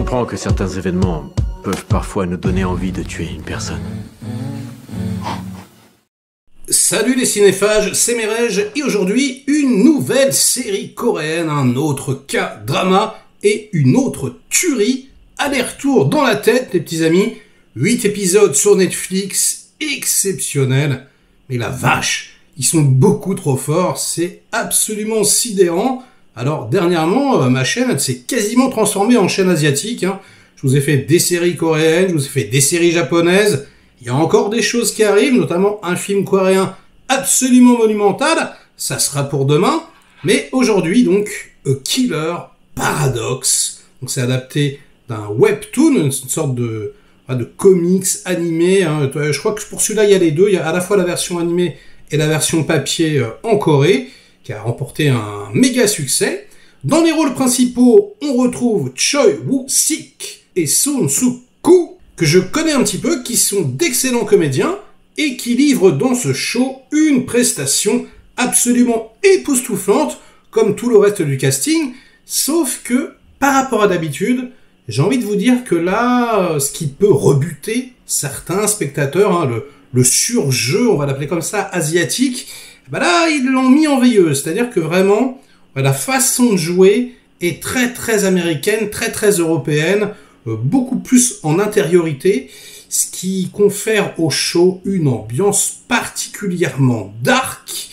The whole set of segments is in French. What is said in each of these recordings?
comprends que certains événements peuvent parfois nous donner envie de tuer une personne. Salut les cinéphages, c'est Merej, et aujourd'hui, une nouvelle série coréenne, un autre cas drama et une autre tuerie. Aller-retour dans la tête, les petits amis. 8 épisodes sur Netflix, exceptionnels. Mais la vache, ils sont beaucoup trop forts, c'est absolument sidérant. Alors, dernièrement, ma chaîne, elle s'est quasiment transformée en chaîne asiatique, hein. Je vous ai fait des séries coréennes, je vous ai fait des séries japonaises. Il y a encore des choses qui arrivent, notamment un film coréen absolument monumental. Ça sera pour demain. Mais aujourd'hui, donc, A Killer Paradox. Donc, c'est adapté d'un webtoon, une sorte de comics animé, hein. Je crois que pour celui-là, il y a les deux. Il y a à la fois la version animée et la version papier en Corée, qui a remporté un méga succès. Dans les rôles principaux, on retrouve Choi Woo-sik et Son Suk-koo, que je connais un petit peu, qui sont d'excellents comédiens et qui livrent dans ce show une prestation absolument époustouflante, comme tout le reste du casting, sauf que, par rapport à d'habitude, j'ai envie de vous dire que là, ce qui peut rebuter certains spectateurs, hein, le surjeu, on va l'appeler comme ça, asiatique, bah là, ils l'ont mis en veilleuse. C'est-à-dire que vraiment, la façon de jouer est très très américaine, très très européenne, beaucoup plus en intériorité, ce qui confère au show une ambiance particulièrement dark.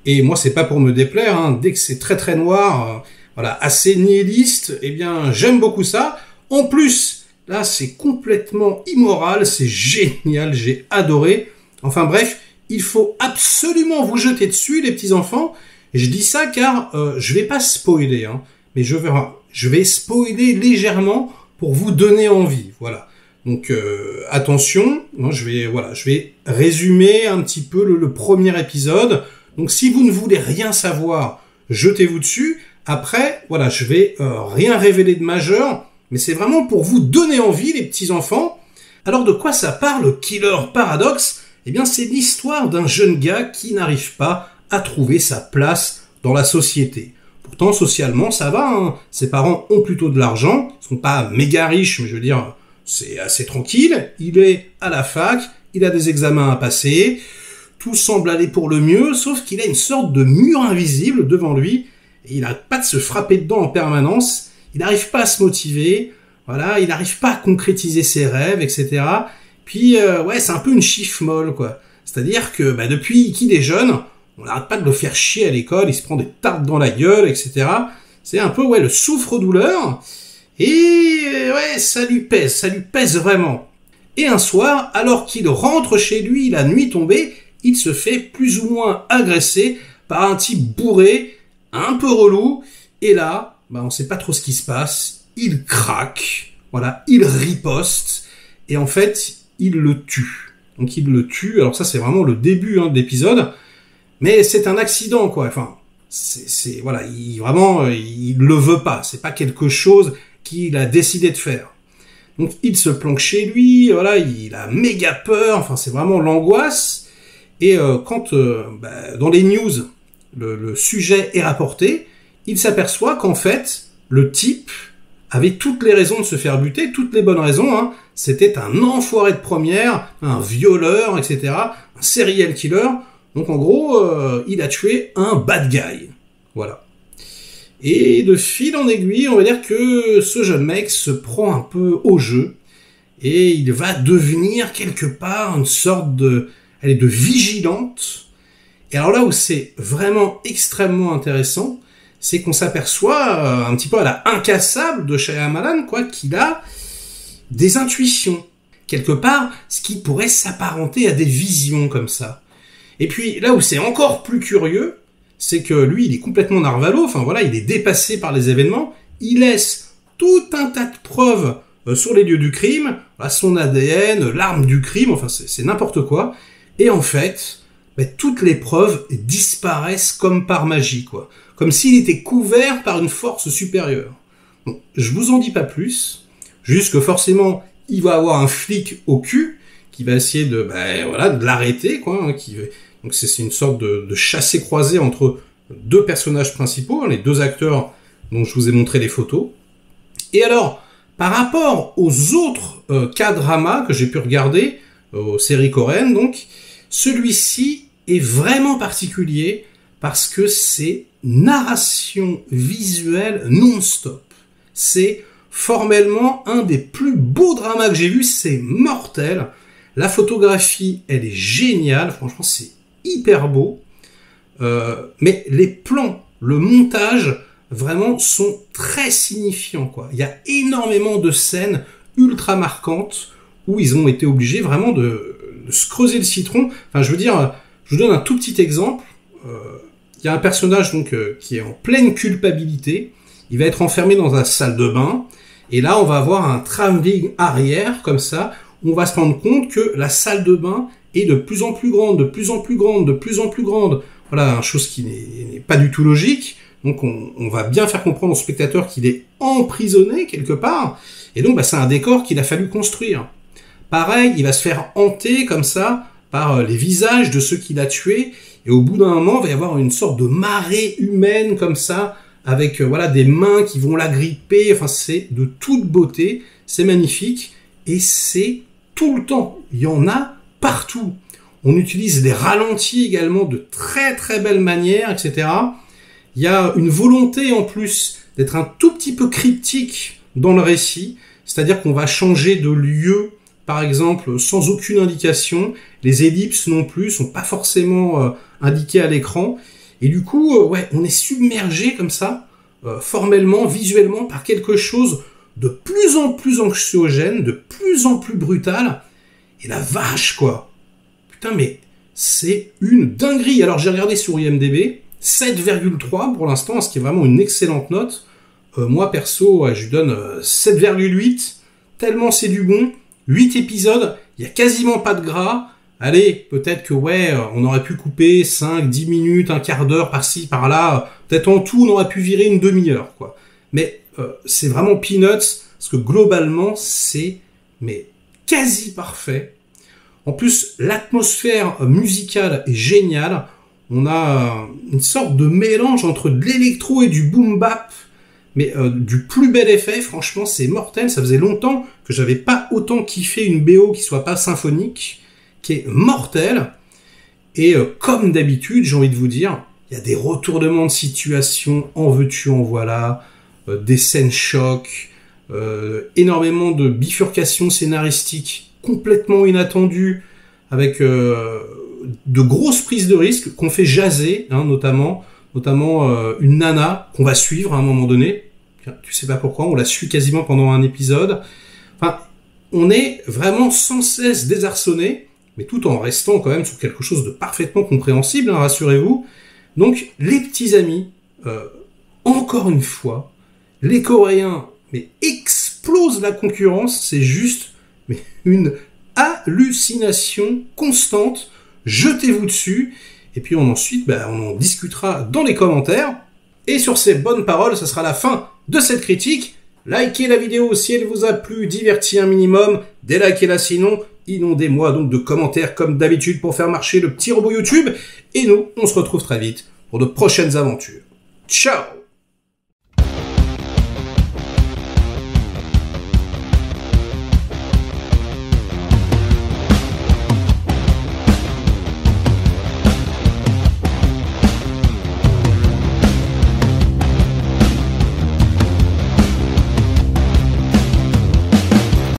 Et moi, c'est pas pour me déplaire, hein, dès que c'est très très noir, voilà, assez nihiliste, eh bien, j'aime beaucoup ça. En plus, là, c'est complètement immoral, c'est génial, j'ai adoré. Enfin bref, il faut absolument vous jeter dessus, les petits enfants. Et je dis ça car je vais pas spoiler, hein, mais je vais spoiler légèrement pour vous donner envie. Voilà. Donc attention, hein, je vais résumer un petit peu le premier épisode. Donc si vous ne voulez rien savoir, jetez-vous dessus. Après, voilà, je vais rien révéler de majeur, mais c'est vraiment pour vous donner envie, les petits enfants. Alors de quoi ça parle, Killer Paradox ? Eh bien, c'est l'histoire d'un jeune gars qui n'arrive pas à trouver sa place dans la société. Pourtant, socialement, ça va, hein. Ses parents ont plutôt de l'argent, ils sont pas méga riches, mais je veux dire, c'est assez tranquille. Il est à la fac, il a des examens à passer, tout semble aller pour le mieux, sauf qu'il a une sorte de mur invisible devant lui, et il n'arrête pas de se frapper dedans en permanence, il n'arrive pas à se motiver, voilà, il n'arrive pas à concrétiser ses rêves, etc., Puis, ouais, c'est un peu une chiffre molle, quoi. C'est-à-dire que, depuis qu'il est jeune, on n'arrête pas de le faire chier à l'école, il se prend des tartes dans la gueule, etc. C'est un peu, ouais, le souffre-douleur. Et, ouais, ça lui pèse vraiment. Et un soir, alors qu'il rentre chez lui, la nuit tombée, il se fait plus ou moins agresser par un type bourré, un peu relou. Et là, on sait pas trop ce qui se passe. Il craque. Voilà, il riposte. Et en fait, il le tue. Donc il le tue. Alors ça, c'est vraiment le début de l'épisode. Mais c'est un accident, quoi. Enfin, voilà, il le veut pas. C'est pas quelque chose qu'il a décidé de faire. Donc il se planque chez lui. Voilà, il a méga peur. Enfin, c'est vraiment l'angoisse. Et quand dans les news, le sujet est rapporté, il s'aperçoit qu'en fait, le type avait toutes les raisons de se faire buter, toutes les bonnes raisons, hein. C'était un enfoiré de première, un violeur, etc., un serial killer. Donc en gros, il a tué un bad guy. Voilà. Et de fil en aiguille, on va dire que ce jeune mec se prend un peu au jeu, et il va devenir quelque part une sorte de vigilante. Et alors là où c'est vraiment extrêmement intéressant, c'est qu'on s'aperçoit un petit peu à la incassable de Shyamalan, quoi, qu'il a des intuitions. Quelque part, ce qui pourrait s'apparenter à des visions comme ça. Et puis, là où c'est encore plus curieux, c'est que lui, il est complètement narvalo, enfin voilà, il est dépassé par les événements, il laisse tout un tas de preuves sur les lieux du crime, son ADN, l'arme du crime, enfin c'est n'importe quoi, et en fait, toutes les preuves disparaissent comme par magie, quoi. Comme s'il était couvert par une force supérieure. Bon, je vous en dis pas plus, juste que forcément, il va avoir un flic au cul qui va essayer de l'arrêter, quoi. Hein, donc c'est une sorte de chassé-croisé entre deux personnages principaux, hein, les deux acteurs dont je vous ai montré les photos. Et alors, Par rapport aux autres K-dramas que j'ai pu regarder, aux séries coréennes donc, celui-ci est vraiment particulier parce que c'est narration visuelle non-stop. C'est formellement un des plus beaux dramas que j'ai vu, c'est mortel. La photographie, elle est géniale, franchement c'est hyper beau. Mais les plans, le montage, vraiment sont très signifiants, quoi. Il y a énormément de scènes ultra marquantes où ils ont été obligés vraiment de se creuser le citron. Enfin, je veux dire, je vous donne un tout petit exemple. Il y a un personnage donc qui est en pleine culpabilité. Il va être enfermé dans la salle de bain. Et là, on va avoir un travelling arrière, comme ça, où on va se rendre compte que la salle de bain est de plus en plus grande, de plus en plus grande, de plus en plus grande. Voilà, une chose qui n'est pas du tout logique. Donc on va bien faire comprendre au spectateur qu'il est emprisonné quelque part. Et donc c'est un décor qu'il a fallu construire. Pareil, il va se faire hanter comme ça par les visages de ceux qu'il a tués. Et au bout d'un moment, il va y avoir une sorte de marée humaine comme ça, avec voilà des mains qui vont l'agripper. Enfin, c'est de toute beauté, c'est magnifique. Et c'est tout le temps. Il y en a partout. On utilise des ralentis également de très très belle manière, etc. Il y a une volonté en plus d'être un tout petit peu cryptique dans le récit, c'est-à-dire qu'on va changer de lieu, par exemple, sans aucune indication. Les ellipses non plus sont pas forcément indiquées à l'écran. Et du coup, ouais, on est submergé comme ça, formellement, visuellement, par quelque chose de plus en plus anxiogène, de plus en plus brutal. Et la vache, quoi. Putain, mais c'est une dinguerie. Alors, j'ai regardé sur IMDb, 7,3 pour l'instant, ce qui est vraiment une excellente note. Moi, perso, je lui donne 7,8, tellement c'est du bon. 8 épisodes, il y a quasiment pas de gras. Allez, peut-être que, ouais, on aurait pu couper 5, 10 minutes, un quart d'heure par-ci, par-là. Peut-être en tout, on aurait pu virer une demi-heure, quoi. Mais c'est vraiment peanuts, parce que globalement, c'est mais quasi parfait. En plus, l'atmosphère musicale est géniale. On a une sorte de mélange entre de l'électro et du boom bap, mais du plus bel effet. Franchement, c'est mortel. Ça faisait longtemps que j'avais pas autant kiffé une BO qui soit pas symphonique, qui est mortelle. Et comme d'habitude, j'ai envie de vous dire, il y a des retournements de situation, en veux-tu, en voilà, des scènes chocs, énormément de bifurcations scénaristiques complètement inattendues, avec de grosses prises de risques qu'on fait jaser, hein, notamment une nana qu'on va suivre à un moment donné. Tu sais pas pourquoi, on la suit quasiment pendant un épisode. Enfin, on est vraiment sans cesse désarçonné, mais tout en restant quand même sur quelque chose de parfaitement compréhensible, hein, rassurez-vous. Donc, les petits amis, encore une fois, les Coréens, mais explosent la concurrence, c'est juste mais une hallucination constante. Jetez-vous dessus, et puis ensuite, on en discutera dans les commentaires. Et sur ces bonnes paroles, ça sera la fin de cette critique. Likez la vidéo si elle vous a plu, diverti un minimum, délikez-la sinon, inondez-moi donc de commentaires comme d'habitude pour faire marcher le petit robot YouTube. Et nous, on se retrouve très vite pour de prochaines aventures. Ciao!